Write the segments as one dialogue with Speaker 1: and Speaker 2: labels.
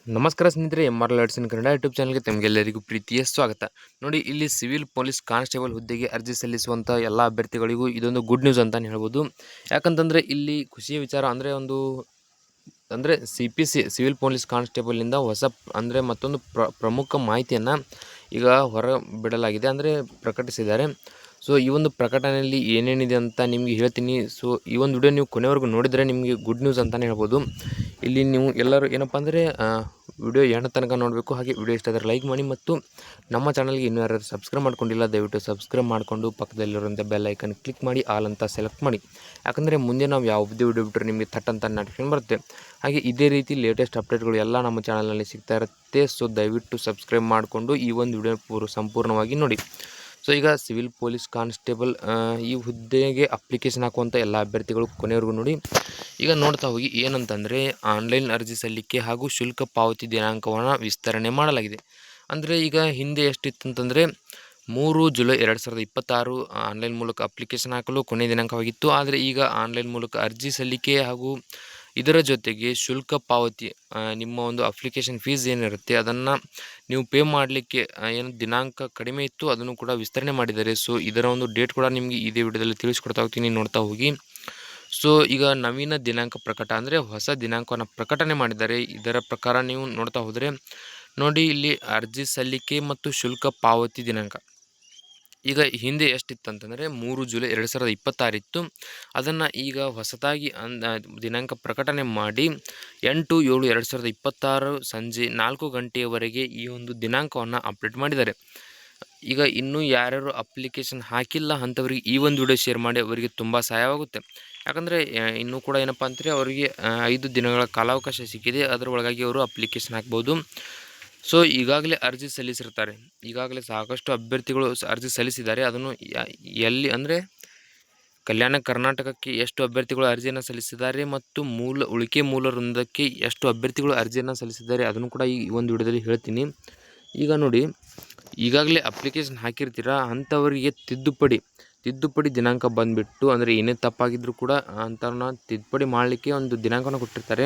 Speaker 1: ನಮಸ್ಕಾರ ಸ್ನೇಹಿತರೆ, MR. Lord's ಇನ್ Kannada YouTube ಚಾನಲ್ಗೆ ತಮಗೆಲ್ಲರಿಗೂ ಪ್ರೀತಿಯ ಸ್ವಾಗತ. ನೋಡಿ, ಇಲ್ಲಿ ಸಿವಿಲ್ ಪೊಲೀಸ್ ಕಾನ್ಸ್ಟೇಬಲ್ ಹುದ್ದೆಗೆ ಅರ್ಜಿ ಸಲ್ಲಿಸುವಂಥ ಎಲ್ಲ ಅಭ್ಯರ್ಥಿಗಳಿಗೂ ಇದೊಂದು ಗುಡ್ ನ್ಯೂಸ್ ಅಂತಲೇ ಹೇಳ್ಬೋದು. ಯಾಕಂತಂದರೆ ಇಲ್ಲಿ ಖುಷಿಯ ವಿಚಾರ ಅಂದರೆ CPC ಸಿವಿಲ್ ಪೊಲೀಸ್ ಕಾನ್ಸ್ಟೇಬಲ್ನಿಂದ ಹೊಸ ಮತ್ತೊಂದು ಪ್ರಮುಖ ಮಾಹಿತಿಯನ್ನು ಈಗ ಹೊರ ಬಿಡಲಾಗಿದೆ, ಪ್ರಕಟಿಸಿದ್ದಾರೆ. ಸೊ ಈ ಒಂದು ಪ್ರಕಟಣೆಯಲ್ಲಿ ಏನೇನಿದೆ ಅಂತ ನಿಮಗೆ ಹೇಳ್ತೀನಿ. ಸೊ ಈ ಒಂದು ವಿಡಿಯೋ ನೀವು ಕೊನೆವರೆಗೂ ನೋಡಿದರೆ ನಿಮಗೆ ಗುಡ್ ನ್ಯೂಸ್ ಅಂತಲೇ ಹೇಳ್ಬೋದು. ಇಲ್ಲಿ ನೀವು ಎಲ್ಲರೂ ಏನಪ್ಪ ಅಂದರೆ ವಿಡಿಯೋ ಎಂಡ್ ತನಕ ನೋಡಬೇಕು. ಹಾಗೆ ವಿಡಿಯೋ ಇಷ್ಟ ಆದರೆ ಲೈಕ್ ಮಾಡಿ, ಮತ್ತು ನಮ್ಮ ಚಾನಲ್ಗೆ ಇನ್ನೂ ಯಾರು ಸಬ್ಸ್ಕ್ರೈಬ್ ಮಾಡ್ಕೊಂಡಿಲ್ಲ ದಯವಿಟ್ಟು ಸಬ್ಸ್ಕ್ರೈಬ್ ಮಾಡಿಕೊಂಡು ಪಕ್ಕದಲ್ಲಿರುವಂಥ ಬೆಲ್ ಐಕನ್ ಕ್ಲಿಕ್ ಮಾಡಿ ಆಲ್ ಅಂತ ಸೆಲೆಕ್ಟ್ ಮಾಡಿ. ಯಾಕಂದರೆ ಮುಂದೆ ನಾವು ಯಾವುದೇ ವಿಡಿಯೋ ಬಿಟ್ಟರೆ ನಿಮಗೆ ಥಟ್ ಅಂತ ನೋಟಿಫಿಕೇಶನ್ ಬರುತ್ತೆ. ಹಾಗೆ ಇದೇ ರೀತಿ ಲೇಟೆಸ್ಟ್ ಅಪ್ಡೇಟ್ಗಳು ಎಲ್ಲ ನಮ್ಮ ಚಾನಲ್ನಲ್ಲಿ ಸಿಗ್ತಾ ಇರುತ್ತೆ. ಸೊ ದಯವಿಟ್ಟು ಸಬ್ಸ್ಕ್ರೈಬ್ ಮಾಡಿಕೊಂಡು ಈ ಒಂದು ವಿಡಿಯೋ ಸಂಪೂರ್ಣವಾಗಿ ನೋಡಿ. ಸೊ ಈಗ ಸಿವಿಲ್ ಪೊಲೀಸ್ ಕಾನ್ಸ್ಟೇಬಲ್ ಈ ಹುದ್ದೆಗೆ ಅಪ್ಲಿಕೇಶನ್ ಹಾಕುವಂಥ ಎಲ್ಲ ಅಭ್ಯರ್ಥಿಗಳು ಕೊನೆವರೆಗೂ ನೋಡಿ. ಈಗ ನೋಡ್ತಾ ಹೋಗಿ ಏನಂತಂದರೆ, ಆನ್ಲೈನ್ ಅರ್ಜಿ ಸಲ್ಲಿಕೆ ಹಾಗೂ ಶುಲ್ಕ ಪಾವತಿ ದಿನಾಂಕವನ್ನು ವಿಸ್ತರಣೆ ಮಾಡಲಾಗಿದೆ. ಅಂದರೆ ಈಗ ಹಿಂದೆ ಎಷ್ಟಿತ್ತಂತಂದರೆ 3 ಜುಲೈ 2026 ಆನ್ಲೈನ್ ಮೂಲಕ ಅಪ್ಲಿಕೇಶನ್ ಹಾಕಲು ಕೊನೆಯ ದಿನಾಂಕವಾಗಿತ್ತು. ಆದರೆ ಈಗ ಆನ್ಲೈನ್ ಮೂಲಕ ಅರ್ಜಿ ಸಲ್ಲಿಕೆ ಹಾಗೂ ಇದರ ಜೊತೆಗೆ ಶುಲ್ಕ ಪಾವತಿ, ನಿಮ್ಮ ಒಂದು ಅಪ್ಲಿಕೇಶನ್ ಫೀಸ್ ಏನಿರುತ್ತೆ ಅದನ್ನು ನೀವು ಪೇ ಮಾಡಲಿಕ್ಕೆ ಏನು ದಿನಾಂಕ ಕಡಿಮೆ ಇತ್ತು ಅದನ್ನು ಕೂಡ ವಿಸ್ತರಣೆ ಮಾಡಿದ್ದಾರೆ. ಸೊ ಇದರ ಒಂದು ಡೇಟ್ ಕೂಡ ನಿಮಗೆ ಇದೇ ವಿಡಿಯೋದಲ್ಲಿ ತಿಳಿಸ್ಕೊಡ್ತಾ ಹೋಗ್ತೀನಿ, ನೋಡ್ತಾ ಹೋಗಿ. ಸೊ ಈಗ ನವೀನ ದಿನಾಂಕ ಪ್ರಕಟ ಅಂದರೆ ಹೊಸ ದಿನಾಂಕವನ್ನು ಪ್ರಕಟಣೆ ಮಾಡಿದ್ದಾರೆ. ಇದರ ಪ್ರಕಾರ ನೀವು ನೋಡ್ತಾ ಹೋದರೆ ನೋಡಿ, ಇಲ್ಲಿ ಅರ್ಜಿ ಸಲ್ಲಿಕೆ ಮತ್ತು ಶುಲ್ಕ ಪಾವತಿ ದಿನಾಂಕ ಈಗ ಹಿಂದೆ ಎಷ್ಟಿತ್ತಂತಂದರೆ 3 ಜುಲೈ 2026 ಇತ್ತು. ಅದನ್ನು ಈಗ ಹೊಸದಾಗಿ ದಿನಾಂಕ ಪ್ರಕಟಣೆ ಮಾಡಿ 8/7/2026 ಸಂಜೆ 4 ಗಂಟೆಯವರೆಗೆ ಈ ಒಂದು ದಿನಾಂಕವನ್ನು ಅಪ್ಡೇಟ್ ಮಾಡಿದ್ದಾರೆ. ಈಗ ಇನ್ನೂ ಯಾರ್ಯಾರು ಅಪ್ಲಿಕೇಶನ್ ಹಾಕಿಲ್ಲ ಅಂಥವ್ರಿಗೆ ಈ ಒಂದು ವಿಡಿಯೋ ಶೇರ್ ಮಾಡಿ, ಅವರಿಗೆ ತುಂಬ ಸಹಾಯವಾಗುತ್ತೆ. ಯಾಕಂದರೆ ಇನ್ನೂ ಕೂಡ ಏನಪ್ಪ ಅಂದರೆ ಅವರಿಗೆ 5 ದಿನಗಳ ಕಾಲಾವಕಾಶ ಸಿಕ್ಕಿದೆ. ಅದರೊಳಗಾಗಿ ಅವರು ಅಪ್ಲಿಕೇಶನ್ ಹಾಕ್ಬೋದು. ಸೊ ಈಗಾಗಲೇ ಅರ್ಜಿ ಸಲ್ಲಿಸಿರ್ತಾರೆ, ಈಗಾಗಲೇ ಸಾಕಷ್ಟು ಅಭ್ಯರ್ಥಿಗಳು ಅರ್ಜಿ ಸಲ್ಲಿಸಿದ್ದಾರೆ. ಅದನ್ನು ಎಲ್ಲಿ ಅಂದರೆ ಕಲ್ಯಾಣ ಕರ್ನಾಟಕಕ್ಕೆ ಎಷ್ಟು ಅಭ್ಯರ್ಥಿಗಳು ಅರ್ಜಿಯನ್ನು ಸಲ್ಲಿಸಿದ್ದಾರೆ ಮತ್ತು ಉಳಿಕೆ ಮೂಲ ವೃಂದಕ್ಕೆ ಎಷ್ಟು ಅಭ್ಯರ್ಥಿಗಳು ಅರ್ಜಿಯನ್ನು ಸಲ್ಲಿಸಿದ್ದಾರೆ ಅದನ್ನು ಕೂಡ ಈ ಒಂದು ವಿಡಿಯೋದಲ್ಲಿ ಹೇಳ್ತೀನಿ. ಈಗ ನೋಡಿ, ಈಗಾಗಲೇ ಅಪ್ಲಿಕೇಶನ್ ಹಾಕಿರ್ತೀರ ಅಂಥವರಿಗೆ ತಿದ್ದುಪಡಿ ದಿನಾಂಕ ಬಂದುಬಿಟ್ಟು, ಅಂದರೆ ಏನೇ ತಪ್ಪಾಗಿದ್ದರೂ ಕೂಡ ಅಂಥವ್ರನ್ನ ತಿದ್ದುಪಡಿ ಮಾಡಲಿಕ್ಕೆ ಒಂದು ದಿನಾಂಕವನ್ನು ಕೊಟ್ಟಿರ್ತಾರೆ.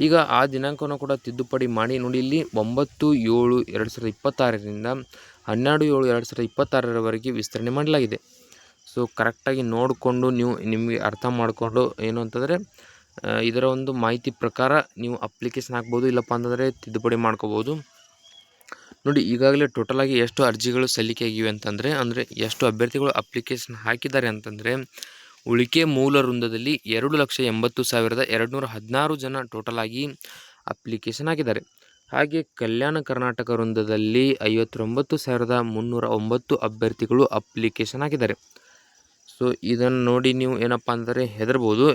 Speaker 1: ಈಗ ಆ ದಿನಾಂಕವನ್ನು ಕೂಡ ತಿದ್ದುಪಡಿ ಮಾಡಿ ನೋಡಿ, ಇಲ್ಲಿ 9/7/2026ರಿಂದ 12/7/2026ರವರೆಗೆ ವಿಸ್ತರಣೆ ಮಾಡಲಾಗಿದೆ. ಸೊ ಕರೆಕ್ಟಾಗಿ ನೋಡಿಕೊಂಡು ನಿಮಗೆ ಅರ್ಥ ಮಾಡಿಕೊಂಡು ಏನು ಅಂತಂದರೆ ಇದರ ಒಂದು ಮಾಹಿತಿ ಪ್ರಕಾರ ನೀವು ಅಪ್ಲಿಕೇಶನ್ ಹಾಕ್ಬೋದು, ಇಲ್ಲಪ್ಪ ಅಂತಂದರೆ ತಿದ್ದುಪಡಿ ಮಾಡ್ಕೋಬೋದು. ನೋಡಿ, ಈಗಾಗಲೇ ಟೋಟಲಾಗಿ ಎಷ್ಟು ಅರ್ಜಿಗಳು ಸಲ್ಲಿಕೆ ಆಗಿವೆ ಅಂತಂದರೆ ಎಷ್ಟು ಅಭ್ಯರ್ಥಿಗಳು ಅಪ್ಲಿಕೇಶನ್ ಹಾಕಿದ್ದಾರೆ ಅಂತಂದರೆ, ಉಳಿಕೆ ಮೂಲ ವೃಂದದಲ್ಲಿ 2,80,216 ಜನ ಟೋಟಲಾಗಿ ಅಪ್ಲಿಕೇಶನ್ ಹಾಕಿದ್ದಾರೆ. ಹಾಗೆ ಕಲ್ಯಾಣ ಕರ್ನಾಟಕ ವೃಂದದಲ್ಲಿ 59,309 ಅಭ್ಯರ್ಥಿಗಳು ಅಪ್ಲಿಕೇಶನ್ ಹಾಕಿದ್ದಾರೆ. ಸೊ ಇದನ್ನು ನೋಡಿ ನೀವು ಏನಪ್ಪ ಅಂದರೆ ಹೆದರ್ಬೋದು.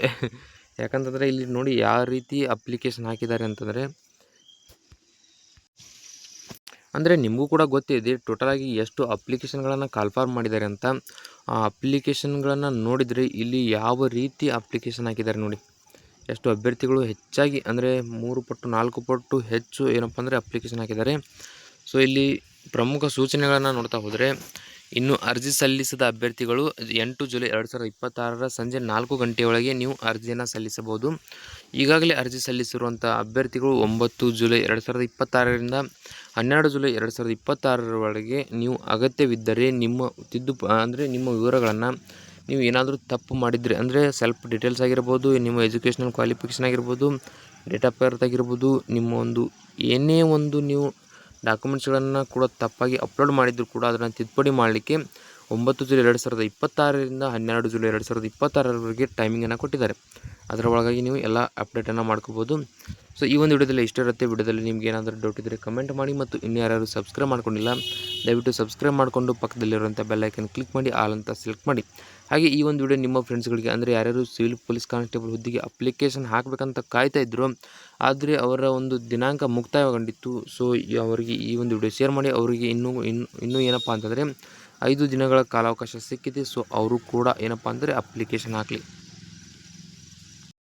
Speaker 1: ಯಾಕಂತಂದರೆ ಇಲ್ಲಿ ನೋಡಿ ಯಾವ ರೀತಿ ಅಪ್ಲಿಕೇಶನ್ ಹಾಕಿದ್ದಾರೆ ಅಂತಂದರೆ, ನಿಮಗೂ ಕೂಡ ಗೊತ್ತಿದೆ ಟೋಟಲಾಗಿ ಎಷ್ಟು ಅಪ್ಲಿಕೇಶನ್ಗಳನ್ನು ಕಾಲ್ಫಾರ್ಮ್ ಮಾಡಿದ್ದಾರೆ ಅಂತ. ಆ ಅಪ್ಲಿಕೇಶನ್ಗಳನ್ನು ನೋಡಿದರೆ ಇಲ್ಲಿ ಯಾವ ರೀತಿ ಅಪ್ಲಿಕೇಶನ್ ಹಾಕಿದ್ದಾರೆ ನೋಡಿ, ಎಷ್ಟು ಅಭ್ಯರ್ಥಿಗಳು ಹೆಚ್ಚಾಗಿ 3 ಪಟ್ಟು 4 ಪಟ್ಟು ಹೆಚ್ಚು ಏನಪ್ಪ ಅಂದರೆ ಅಪ್ಲಿಕೇಶನ್ ಹಾಕಿದ್ದಾರೆ. ಸೊ ಇಲ್ಲಿ ಪ್ರಮುಖ ಸೂಚನೆಗಳನ್ನು ನೋಡ್ತಾ ಹೋದರೆ, ಇನ್ನು ಅರ್ಜಿ ಸಲ್ಲಿಸಿದ ಅಭ್ಯರ್ಥಿಗಳು 8 ಜುಲೈ 2026 ಸಂಜೆ 4 ಗಂಟೆಯೊಳಗೆ ನೀವು ಅರ್ಜಿಯನ್ನು ಸಲ್ಲಿಸಬಹುದು. ಈಗಾಗಲೇ ಅರ್ಜಿ ಸಲ್ಲಿಸಿರುವಂಥ ಅಭ್ಯರ್ಥಿಗಳು 9 ಜುಲೈ 2026ರಿಂದ 12 ಜುಲೈ 2026ರವರೆಗೆ ನೀವು ಅಗತ್ಯವಿದ್ದರೆ ನಿಮ್ಮ ನಿಮ್ಮ ವಿವರಗಳನ್ನು ನೀವು ಏನಾದರೂ ತಪ್ಪು ಮಾಡಿದರೆ ಸೆಲ್ಫ್ ಡೀಟೇಲ್ಸ್ ಆಗಿರ್ಬೋದು, ನಿಮ್ಮ ಎಜುಕೇಷನಲ್ ಕ್ವಾಲಿಫಿಕೇಷನ್ ಆಗಿರ್ಬೋದು, ಡೇಟ್ ಆಫ್ ಬರ್ತ್ ಆಗಿರ್ಬೋದು, ನಿಮ್ಮ ಒಂದು ಏನೇ ಒಂದು ನೀವು ಡಾಕ್ಯುಮೆಂಟ್ಸ್ಗಳನ್ನು ಕೂಡ ತಪ್ಪಾಗಿ ಅಪ್ಲೋಡ್ ಮಾಡಿದರೂ ಕೂಡ ಅದನ್ನು ತಿದ್ದುಪಡಿ ಮಾಡಲಿಕ್ಕೆ 9 ಜುಲೈ 2026ರಿಂದ 12 ಜುಲೈ 2026ರವರೆಗೆ ಟೈಮಿಂಗನ್ನು ಕೊಟ್ಟಿದ್ದಾರೆ. ಅದರ ಒಳಗಾಗಿ ನೀವು ಎಲ್ಲ ಅಪ್ಡೇಟನ್ನು ಮಾಡ್ಕೋಬೋದು. ಸೊ ಈ ಒಂದು ವಿಡಿಯೋದಲ್ಲಿ ಇಷ್ಟ ಇರುತ್ತೆ. ವಿಡಿಯೋದಲ್ಲಿ ನಿಮ್ಗೆ ಏನಾದರೂ ಡೌಟ್ ಇದ್ದರೆ ಕಮೆಂಟ್ ಮಾಡಿ, ಮತ್ತು ಇನ್ನು ಯಾರು ಸಬ್ಸ್ಕ್ರೈಬ್ ಮಾಡ್ಕೊಂಡಿಲ್ಲ ದಯವಿಟ್ಟು ಸಬ್ಸ್ಕ್ರೈಬ್ ಮಾಡಿಕೊಂಡು ಪಕ್ಕದಲ್ಲಿರುವಂಥ ಬೆಲ್ ಐಕನ್ ಕ್ಲಿಕ್ ಮಾಡಿ ಆಲ್ ಅಂತ ಸೆಲೆಕ್ಟ್ ಮಾಡಿ. ಹಾಗೆ ಈ ಒಂದು ವಿಡಿಯೋ ನಿಮ್ಮ ಫ್ರೆಂಡ್ಸ್ಗಳಿಗೆ, ಯಾರ್ಯಾರು ಸಿವಿಲ್ ಪೊಲೀಸ್ ಕಾನ್ಸ್ಟೇಬಲ್ ಹುದ್ದೆಗೆ ಅಪ್ಲಿಕೇಶನ್ ಹಾಕಬೇಕಂತ ಕಾಯ್ತಾ ಇದ್ದರು, ಆದರೆ ಅವರ ಒಂದು ದಿನಾಂಕ ಮುಕ್ತಾಯಗೊಂಡಿತ್ತು. ಸೊ ಅವರಿಗೆ ಈ ಒಂದು ವಿಡಿಯೋ ಶೇರ್ ಮಾಡಿ. ಅವರಿಗೆ ಇನ್ನೂ ಏನಪ್ಪ ಅಂತಂದರೆ 5 ದಿನಗಳ ಕಾಲಾವಕಾಶ ಸಿಕ್ಕಿದೆ. ಸೊ ಅವರು ಕೂಡ ಏನಪ್ಪ ಅಂದರೆ ಅಪ್ಲಿಕೇಶನ್ ಹಾಕಲಿ.